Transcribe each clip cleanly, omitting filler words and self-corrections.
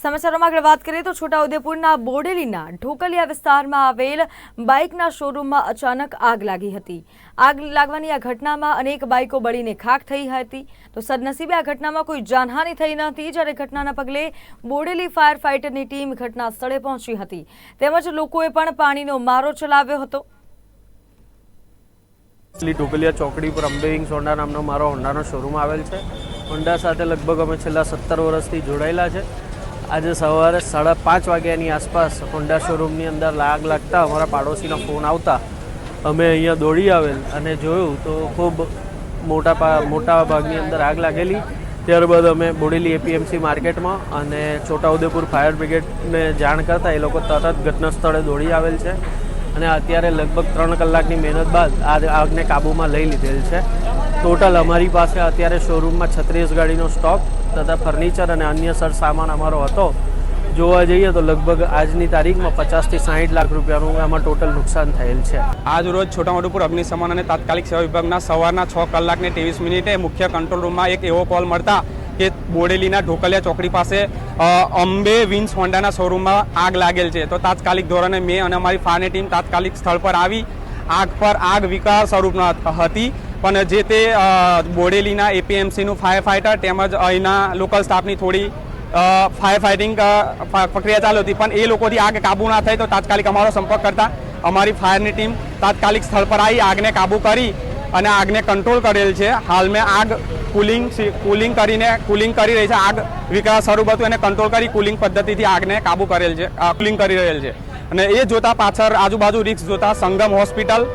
સમાચારોમાં આગળ વાત કરીએ તો છોટાઉદેપુરના બોડેલીના ઢોકલિયા વિસ્તારમાં આવેલ બાઇકના શોરૂમમાં અચાનક આગ લાગી હતી। આગ લાગવાની આ ઘટનામાં અનેક બાઇકો બળીને ખાખ થઈ હતી। તો સદનસીબે આ ઘટનામાં કોઈ જાનહાનિ થઈ ન હતી, જ્યારે ઘટનાના પગલે બોડેલી ફાયર ફાઇટરની ટીમ ઘટના સ્થળે પહોંચી હતી, તેમજ લોકોએ પણ પાણીનો મારો ચલાવ્યો હતો। ઢોકલિયા ચોકડી પર અંબે વિંગ્સ હોન્ડા નામનો મારો હોન્ડાનો શોરૂમ આવેલ છે। હોન્ડા સાથે લગભગ અમે છેલ્લા 17 વર્ષથી જોડાયેલા છે। આજે સવારે 5:30 વાગ્યાની આસપાસ હોન્ડા શોરૂમની અંદર આગ લાગતા અમારા પાડોશીનો ફોન આવતા અમે અહીંયા દોડી આવેલ અને જોયું તો ખૂબ મોટા ભાગની અંદર આગ લાગેલી। ત્યારબાદ અમે બોડેલી એપીએમસી માર્કેટમાં અને છોટાઉદેપુર ફાયર બ્રિગેડને જાણ કરતાં એ લોકો તરત ઘટના સ્થળે દોડી આવેલ છે અને અત્યારે લગભગ 3 કલાકની મહેનત બાદ આ આગને કાબૂમાં લઈ લીધેલ છે। ટોટલ અમારી પાસે અત્યારે શોરૂમમાં 36 ગાડીનો સ્ટોક તથા ફર્નિચર અને અન્ય સરસામાન અમારો હતો। જોવા જઈએ તો લગભગ આજની તારીખમાં 50 થી 60 લાખ રૂપિયાનું આમાં ટોટલ નુકસાન થયેલ છે। આજ રોજ છોટાઉદેપુર અગ્નિશમન અને તાત્કાલિક સેવા વિભાગના સવારના 6:23 મુખ્ય કંટ્રોલ રૂમમાં એક એવો કોલ મળતા કે બોડેલીના ઢોકલિયા ચોકડી પાસે અંબે વિન્સ હોન્ડાના શોરૂમમાં આગ લાગેલ છે। તો તાત્કાલિક ધોરણે મેં અને અમારી ફાયરની ટીમ તાત્કાલિક સ્થળ પર આવી। આગ વિકરાળ સ્વરૂપના હતી, પણ જે તે બોડેલીના એપીએમસીનું ફાયર ફાઇટર તેમજ અહીંના લોકલ સ્ટાફની થોડી ફાયર ફાઇટિંગ પ્રક્રિયા ચાલુ હતી, પણ એ લોકોથી આગ કાબૂ ના થઈ। તો તાત્કાલિક અમારો સંપર્ક કરતા અમારી ફાયરની ટીમ તાત્કાલિક સ્થળ પર આવી આગને કાબૂ કરી અને આગને કંટ્રોલ કરેલ છે। હાલમાં આગ કુલિંગ કરી રહી છે। આગ વિકરાળ સ્વરૂપ હતું એને કંટ્રોલ કરી કુલિંગ પદ્ધતિથી આગને કાબૂ કરેલ છે, કુલિંગ કરી રહેલ છે। અને એ જોતા પાછળ આજુબાજુ રિસ્ક જોતા સંગમ હોસ્પિટલ,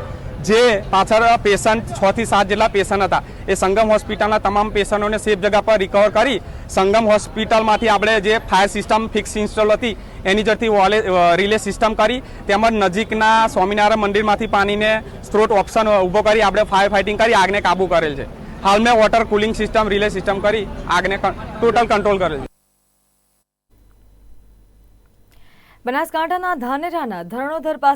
જે પાછળ પેશન્ટ 6 થી 7 જેટલા પેશન્ટ હતા, એ સંગમ હોસ્પિટલના તમામ પેશન્ટોને સેફ જગ્યા પર રિકવર કરી સંગમ હોસ્પિટલમાંથી આપણે જે ફાયર સિસ્ટમ ફિક્સ ઇન્સ્ટોલ હતી એની જરથી રિલે સિસ્ટમ કરી, તેમજ નજીકના સ્વામિનારાયણ મંદિરમાંથી પાણીને સ્ત્રોત ઓપ્શન ઊભો કરી આપણે ફાયર ફાઇટિંગ કરી આગને કાબૂ કરેલ છે। હાલમાં water cooling system relay system કરી આગને ટોટલ કંટ્રોલ કરેલ છે। બનાસકાંઠાના ધાનેરાના ધરણોધર પાસે